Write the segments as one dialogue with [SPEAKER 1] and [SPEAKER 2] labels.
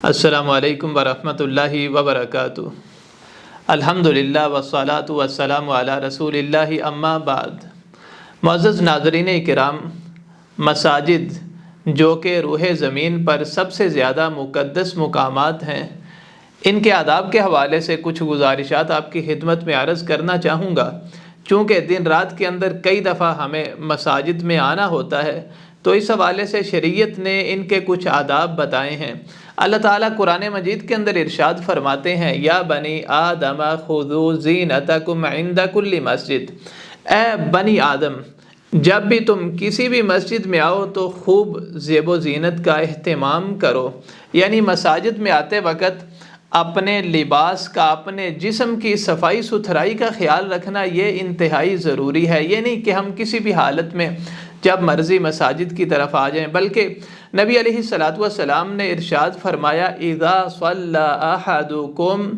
[SPEAKER 1] السلام علیکم ورحمۃ اللہ وبرکاتہ۔ الحمدللہ والصلاۃ والسلام علی رسول اللہ، اما بعد۔ معزز ناظرین کرام، مساجد جو کہ روح زمین پر سب سے زیادہ مقدس مقامات ہیں، ان کے آداب کے حوالے سے کچھ گزارشات آپ کی خدمت میں عرض کرنا چاہوں گا۔ چونکہ دن رات کے اندر کئی دفعہ ہمیں مساجد میں آنا ہوتا ہے، تو اس حوالے سے شریعت نے ان کے کچھ آداب بتائے ہیں۔ اللہ تعالیٰ قرآن مجید کے اندر ارشاد فرماتے ہیں، یا بنی آدم خذوا زینتکم عند کل مسجد۔ اے بنی آدم، جب بھی تم کسی بھی مسجد میں آؤ تو خوب زیب و زینت کا اہتمام کرو، یعنی مساجد میں آتے وقت اپنے لباس کا، اپنے جسم کی صفائی ستھرائی کا خیال رکھنا یہ انتہائی ضروری ہے۔ یہ نہیں کہ ہم کسی بھی حالت میں جب مرضی مساجد کی طرف آ جائیں، بلکہ نبی علیہ الصلاۃ والسلام نے ارشاد فرمایا، اذا صلی احدکم،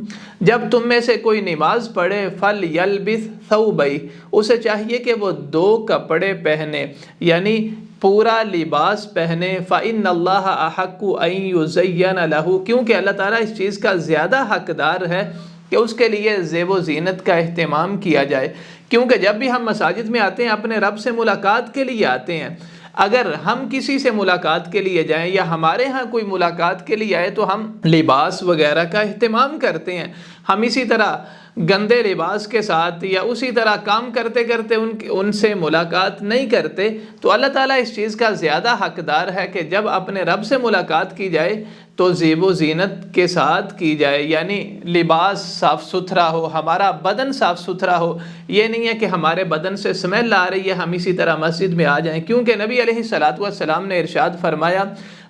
[SPEAKER 1] جب تم میں سے کوئی نماز پڑھے، فلیلبس ثوبین، اسے چاہیے کہ وہ 2 کپڑے پہنے، یعنی پورا لباس پہنے۔ فإن اللہ احق ان یزین لہ، کیونکہ اللہ تعالیٰ اس چیز کا زیادہ حقدار ہے کہ اس کے لیے زیب و زینت کا اہتمام کیا جائے۔ کیونکہ جب بھی ہم مساجد میں آتے ہیں، اپنے رب سے ملاقات کے لیے آتے ہیں۔ اگر ہم کسی سے ملاقات کے لیے جائیں یا ہمارے ہاں کوئی ملاقات کے لیے آئے تو ہم لباس وغیرہ کا اہتمام کرتے ہیں۔ ہم اسی طرح گندے لباس کے ساتھ یا اسی طرح کام کرتے کرتے ان سے ملاقات نہیں کرتے۔ تو اللہ تعالیٰ اس چیز کا زیادہ حقدار ہے کہ جب اپنے رب سے ملاقات کی جائے تو زیب و زینت کے ساتھ کی جائے، یعنی لباس صاف ستھرا ہو، ہمارا بدن صاف ستھرا ہو۔ یہ نہیں ہے کہ ہمارے بدن سے اسمیل آ رہی ہے ہم اسی طرح مسجد میں آ جائیں، کیونکہ نبی علیہ الصلاۃ والسلام نے ارشاد فرمایا،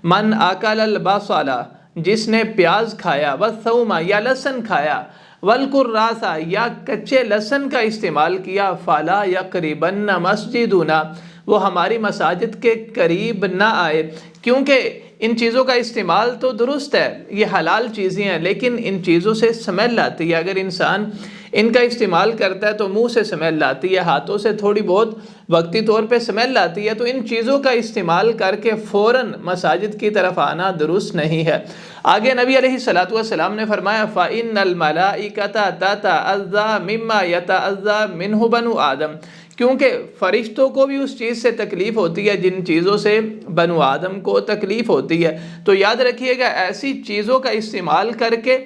[SPEAKER 1] من اکل البصل، جس نے پیاز کھایا، والثوم، یا لہسن کھایا، والکراث، یا کچے لہسن کا استعمال کیا، فلا یقربن مسجدنا، وہ ہماری مساجد کے قریب نہ آئے۔ کیونکہ ان چیزوں کا استعمال تو درست ہے، یہ حلال چیزیں ہیں، لیکن ان چیزوں سے اسمیل آتی ہے۔ اگر انسان ان کا استعمال کرتا ہے تو منہ سے اسمیل آتی ہے، ہاتھوں سے تھوڑی بہت وقتی طور پہ اسمیل آتی ہے، تو ان چیزوں کا استعمال کر کے فوراً مساجد کی طرف آنا درست نہیں ہے۔ آگے نبی علیہ الصلاۃ والسلام نے فرمایا، فإن الملائکۃ تتعظی مما یتعظی منہ بنو آدم، کیونکہ فرشتوں کو بھی اس چیز سے تکلیف ہوتی ہے جن چیزوں سے بنو آدم کو تکلیف ہوتی ہے۔ تو یاد رکھیے گا، ایسی چیزوں کا استعمال کر کے،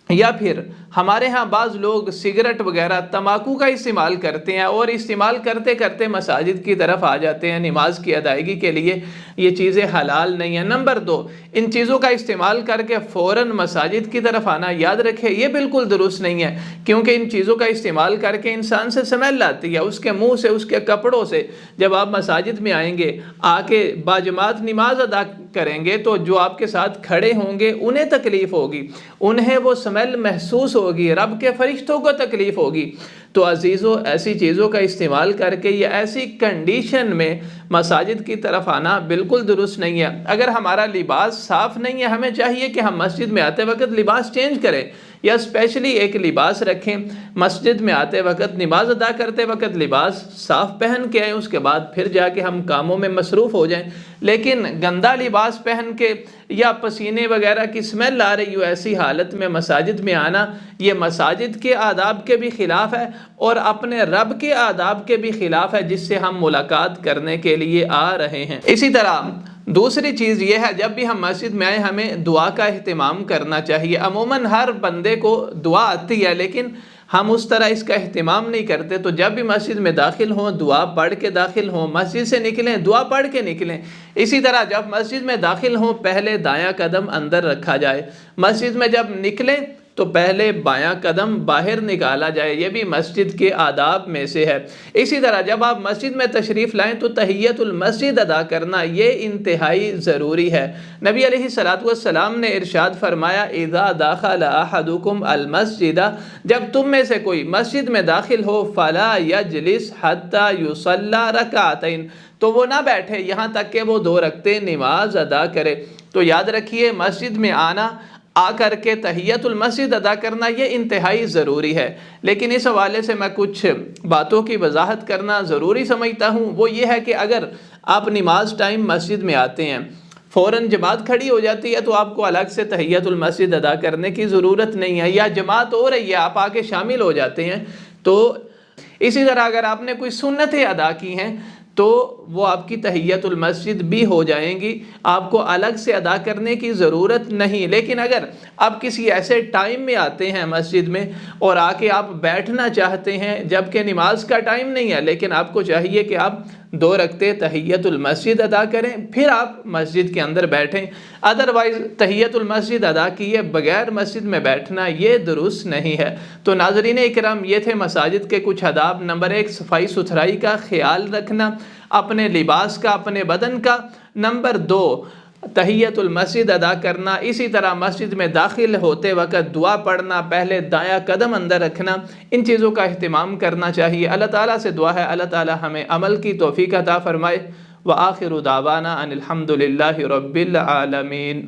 [SPEAKER 1] یا پھر ہمارے ہاں بعض لوگ سگریٹ وغیرہ تمباکو کا استعمال کرتے ہیں اور استعمال کرتے کرتے مساجد کی طرف آ جاتے ہیں نماز کی ادائیگی کے لیے۔ یہ چیزیں حلال نہیں ہیں۔ نمبر 2، ان چیزوں کا استعمال کر کے فوراً مساجد کی طرف آنا، یاد رکھے یہ بالکل درست نہیں ہے، کیونکہ ان چیزوں کا استعمال کر کے انسان سے اسمیل آتی ہے، اس کے منہ سے، اس کے کپڑوں سے۔ جب آپ مساجد میں آئیں گے، آ کے باجماعت نماز ادا کریں گے، تو جو آپ کے ساتھ کھڑے ہوں گے انہیں تکلیف ہوگی، انہیں وہ اسمیل محسوس ہوگی، رب کے فرشتوں کو تکلیف ہوگی۔ تو عزیزو، ایسی چیزوں کا استعمال کر کے یا ایسی کنڈیشن میں مساجد کی طرف آنا بالکل درست نہیں ہے۔ اگر ہمارا لباس صاف نہیں ہے، ہمیں چاہیے کہ ہم مسجد میں آتے وقت لباس چینج کریں یا اسپیشلی ایک لباس رکھیں، مسجد میں آتے وقت، نماز ادا کرتے وقت لباس صاف پہن کے آئیں، اس کے بعد پھر جا کے ہم کاموں میں مصروف ہو جائیں۔ لیکن گندا لباس پہن کے یا پسینے وغیرہ کی اسمیل آ رہی ہو، ایسی حالت میں مساجد میں آنا، یہ مساجد کے آداب کے بھی خلاف ہے اور اپنے رب کے آداب کے بھی خلاف ہے جس سے ہم ملاقات کرنے کے لیے آ رہے ہیں۔ اسی طرح دوسری چیز یہ ہے، جب بھی ہم مسجد میں آئیں ہمیں دعا کا اہتمام کرنا چاہیے۔ عموماً ہر بندے کو دعا آتی ہے، لیکن ہم اس طرح اس کا اہتمام نہیں کرتے۔ تو جب بھی مسجد میں داخل ہوں، دعا پڑھ کے داخل ہوں، مسجد سے نکلیں دعا پڑھ کے نکلیں۔ اسی طرح جب مسجد میں داخل ہوں، پہلے دایاں قدم اندر رکھا جائے، مسجد میں جب نکلیں تو پہلے بایاں قدم باہر نکالا جائے، یہ بھی مسجد کے آداب میں سے ہے۔ اسی طرح جب آپ مسجد میں تشریف لائیں تو تحیۃ المسجد ادا کرنا یہ انتہائی ضروری ہے۔ نبی علیہ الصلاۃ والسلام نے ارشاد فرمایا، اذا دخل احدکم المسجد، جب تم میں سے کوئی مسجد میں داخل ہو، فلا یجلس حتی یصلی رکعتین، تو وہ نہ بیٹھے یہاں تک کہ وہ 2 رکعتیں نماز ادا کرے۔ تو یاد رکھیے، مسجد میں آ کر کے تحیۃ المسجد ادا کرنا یہ انتہائی ضروری ہے۔ لیکن اس حوالے سے میں کچھ باتوں کی وضاحت کرنا ضروری سمجھتا ہوں۔ وہ یہ ہے کہ اگر آپ نماز ٹائم مسجد میں آتے ہیں فوراً جماعت کھڑی ہو جاتی ہے تو آپ کو الگ سے تحیت المسجد ادا کرنے کی ضرورت نہیں ہے، یا جماعت ہو رہی ہے آپ آ کے شامل ہو جاتے ہیں۔ تو اسی طرح اگر آپ نے کوئی سنتیں ادا کی ہیں تو وہ آپ کی تحیت المسجد بھی ہو جائیں گی، آپ کو الگ سے ادا کرنے کی ضرورت نہیں۔ لیکن اگر آپ کسی ایسے ٹائم میں آتے ہیں مسجد میں اور آ کے آپ بیٹھنا چاہتے ہیں جبکہ نماز کا ٹائم نہیں ہے، لیکن آپ کو چاہیے کہ آپ 2 رکعتیں تحیت المسجد ادا کریں، پھر آپ مسجد کے اندر بیٹھیں۔ ادروائز تحیت المسجد ادا کیے بغیر مسجد میں بیٹھنا یہ درست نہیں ہے۔ تو ناظرین اکرام، یہ تھے مساجد کے کچھ آداب۔ نمبر 1، صفائی ستھرائی کا خیال رکھنا، اپنے لباس کا، اپنے بدن کا۔ نمبر 2، تحیت المسجد ادا کرنا۔ اسی طرح مسجد میں داخل ہوتے وقت دعا پڑھنا، پہلے دایاں قدم اندر رکھنا، ان چیزوں کا اہتمام کرنا چاہیے۔ اللہ تعالیٰ سے دعا ہے اللہ تعالیٰ ہمیں عمل کی توفیق عطا فرمائے۔ وآخر دعوانا ان الحمد للہ رب العالمین۔